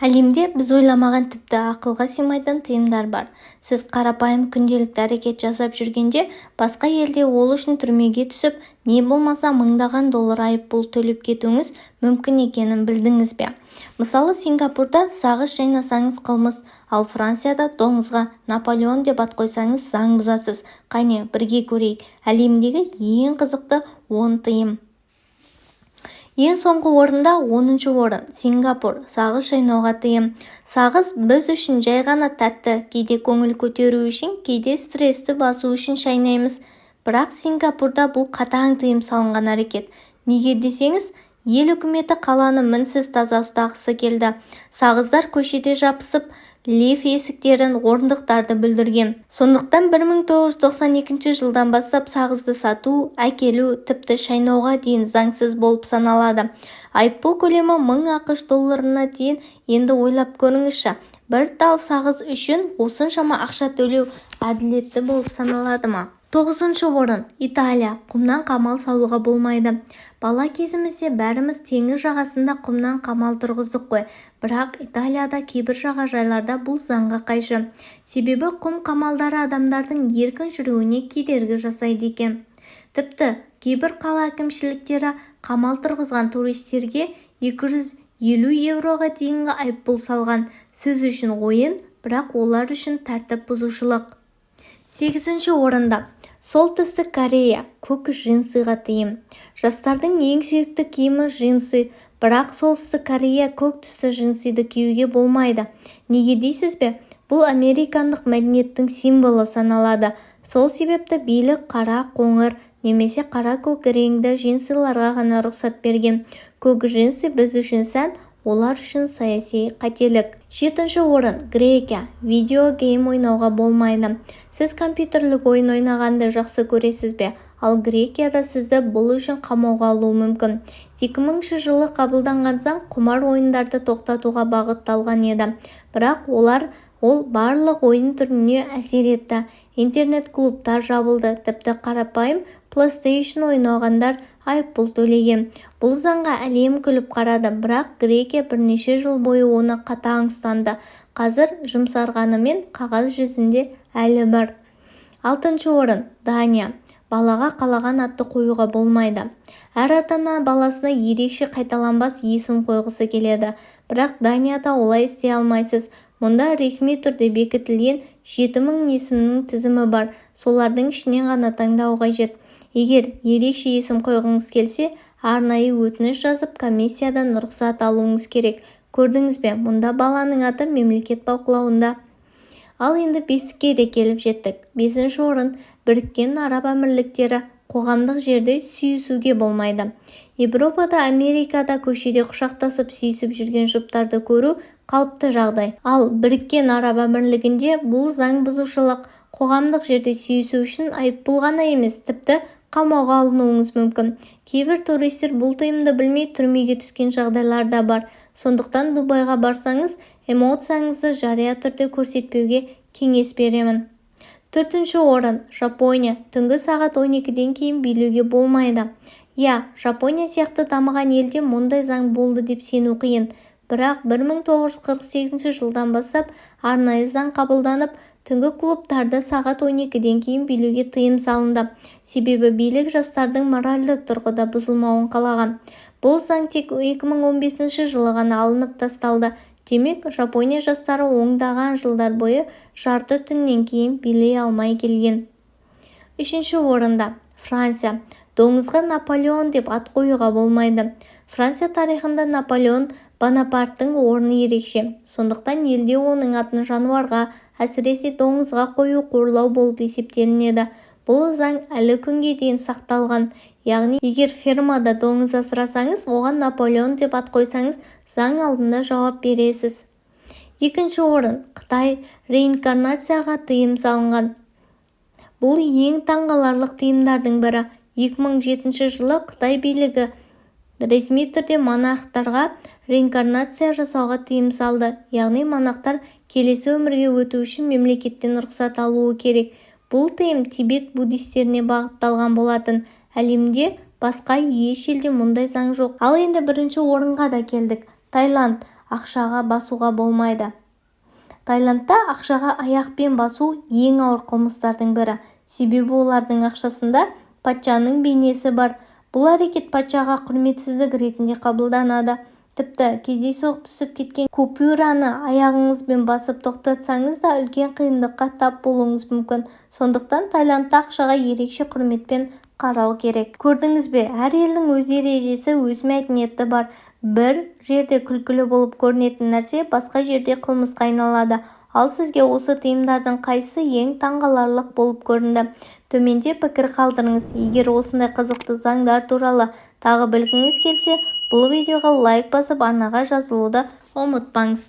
Әлемде біз ойламаған тіпті ақылға сыймайтын тыйымдар бар. Сіз қарапайым күнделікті әрекет жасап жүргенде, басқа елде ол үшін түрмеге түсіп, не болмаса мыңдаған доллар айыппұл төлеп кетуіңіз мүмкін екенін білдіңіз бе? Мысалы, Сингапурда сағыз шайнасаңыз қылмыс, ал Францияда доңызға Наполеон деп ат қойсаңыз заң бұзасыз. Қане, бірге көрейік. Әлемдегі ең қызықты 10 тыйым. Ең соңғы орында 10-шы орын Сингапур. Сағыз шайнауға тыйым. Сағыз біз үшін жай ғана тәтті, кейде көңіл көтеру үшін, кейде стрессті басу үшін шайнаймыз. Бірақ Сингапурда бұл қатаң тыйым салынған әрекет. Неге десеңіз, ел үкіметі қаланы мінсіз таза ұстағысы келді. Сағыздар көшеде жабысып, лифт есіктерін, орындықтарды бүлдірген. Сондықтан 1992 жылдан бастап сағызды сату, әкелу, тіпті шайнауға дейін заңсыз болып саналады. Айыппұл көлемі 1000 ақш долларына дейін. Енді ойлап көріңізші, бір тал сағыз үшін осыншама ақша төлеу әділетті болып саналады ма? 9-шы орын Италия. Құмнан қамал салуға болмайды. Бала кезімізде бәріміз теңіз жағасында құмнан қамал тұрғыздық қой. Бірақ Италияда кейбір жағажайларда бұл заңға қайшы. Себебі құм қамалдары адамдардың еркін жүруіне кедергі жасайды екен. Тіпті кейбір қала әкімшіліктері қамал тұрғызған туристерге 250 евроға дейінгі айыппұл салған. Сіз үшін ойын, бірақ олар үшін тәртіп бұзушылық. 8-ші орында Солтүстік Корея. Көк джинсыға тыйым. Жастардың ең сүйікті киімі джинсы, бірақ Солтүстік Корея көк түсті джинсыды киюге болмайды. Неге дейсіз бе? Бұл американдық мәдениеттің символы саналады. Сол себепті билік қара, қоңыр немесе қара көк реңді джинсыларға ғана рұқсат берген. Көк джинсы біз үшін сән, олар үшін саяси қателік. 7-ші орын Грекия. Видеогейм ойнауға болмайды. Сіз компьютерлік ойын ойнағанды жақсы көресіз бе? Ал Грекияда сізді бұл үшін қамауға алуы мүмкін. 2000 жылы қабылданған заң құмар ойындарды тоқтатуға бағытталған еді. Бірақ ол барлық ойын түріне әсер етті. Интернет-клубтар жабылды. Тіпті қарапайым PlayStation ойнағандар айыппұл төлеген. Бұл заңға әлем күліп қарады, бірақ Грекия бірнеше жыл бойы оны қатаң ұстанды. Қазір жұмсарғанымен қағаз жүзінде әлі бар. 6-шы орын Дания. Балаға қалаған атты қоюға болмайды. Әр ата-ана баласына ерекше қайталанбас есім қойғысы келеді. Бірақ Данияда олай істей алмайсыз. Мұнда ресми түрде бекітілген 7000 есімнің тізімі бар. Солардың ішінен ғана таңдау қажет. Егер ерекше есім қойғыңыз келсе, арнайы өтініш жазып, комиссиядан рұқсат алуыңыз керек. Көрдіңіз бе, мұнда баланың аты мемлекет бақылауында. Ал енді 5-ке де келіп жеттік. 5-ші орын Біріккен Араб Әмірліктері. Қоғамдық жерде сүйісуге болмайды. Европада, Америкада көшеде құшақтасып сүйісіп жүрген жұптарды көру қалыпты жағдай. Ал Біріккен Араб Әмірлігінде бұл заң бұзушылық. Қоғамдық жерде сүйісу үшін айыппұл ғана емес, тіпті қамауға алынуыңыз мүмкін. Кейбір туристер бұл тыйымды білмей түрмеге түскен жағдайлар да бар. Сондықтан Дубайға барсаңыз, эмоцияңызды жария түрде көрсетпеуге кеңес беремін. 4-ші орын Жапония. Түнгі сағат 12-ден кейін билеуге болмайды. Жапония сияқты дамыған елде мұндай заң болды деп сену қиын. Бірақ 1948 жылдан бастап арнайы заң қабылданып, түнгі клубтарды сағат 12-ден кейін билеуге тыйым салынды. Себебі билік жастардың моральдық тұрғыда бұзылмауын қалаған. Бұл заң тек 2015 жылы ғана алынып тасталды. Демек, Жапония жастары ондаған жылдар бойы жарты түннен кейін билей алмай келген. 3-ші орында Франция. Доңызға Наполеон деп ат қоюға болмайды. Франция тарихында Наполеон Бонапарттың орны ерекше. Сондықтан елде оның атын жануарға, әсіресе доңызға қою қорлау болып есептелінеді. Бұл заң әлі күнге дейін сақталған. Яғни, егер фермада доңыз асырасаңыз, оған Наполеон деп ат қойсаңыз, заң алдында жауап бересіз. 2-ші орын Қытай. Реинкарнацияға тыйым салынған. Бұл ең таңғаларлық тыйымдардың бірі. 2007 жылы Қытай билігі ресми түрде монархтарға реинкарнация жасауға тыйым салды. Яғни монархтар келесі өмірге өту үшін мемлекеттен рұқсат алуы керек. Бұл тыйым Тибет буддистеріне бағытталған болатын. Әлемде басқа еш елде мұндай заң жоқ. Ал енді бірінші орынға да келдік. Таиланд. ақшаға басуға болмайды. Таиландта ақшаға аяқпен басу ең ауыр қылмыстардың бірі. Себебі олардың ақшасында патшаның бейнесі бар. Бұл әрекет патшаға құрметсіздік ретінде қабылданады. Тіпті кездейсоқ түсіп кеткен купюраны аяғыңызбен басып тоқтатсаңыз да үлкен қиындыққа тап болуыңыз мүмкін. Сондықтан Таиландта ақшаға ерекше құрметпен қарау керек. Көрдіңіз бе, әр елдің өз ережесі, өз мәдениеті бар. Бір жерде күлкілі болып көрінетін нәрсе басқа жерде қылмысқа айналады. Ал сізге осы тыйымдардың қайсысы ең таңғаларлық болып көрінді? Төменде пікір қалдырыңыз. Егер осындай қызықты заңдар туралы тағы білгіңіз келсе, бұл видеоға лайк басып арнаға жазылуды ұмытпаңыз.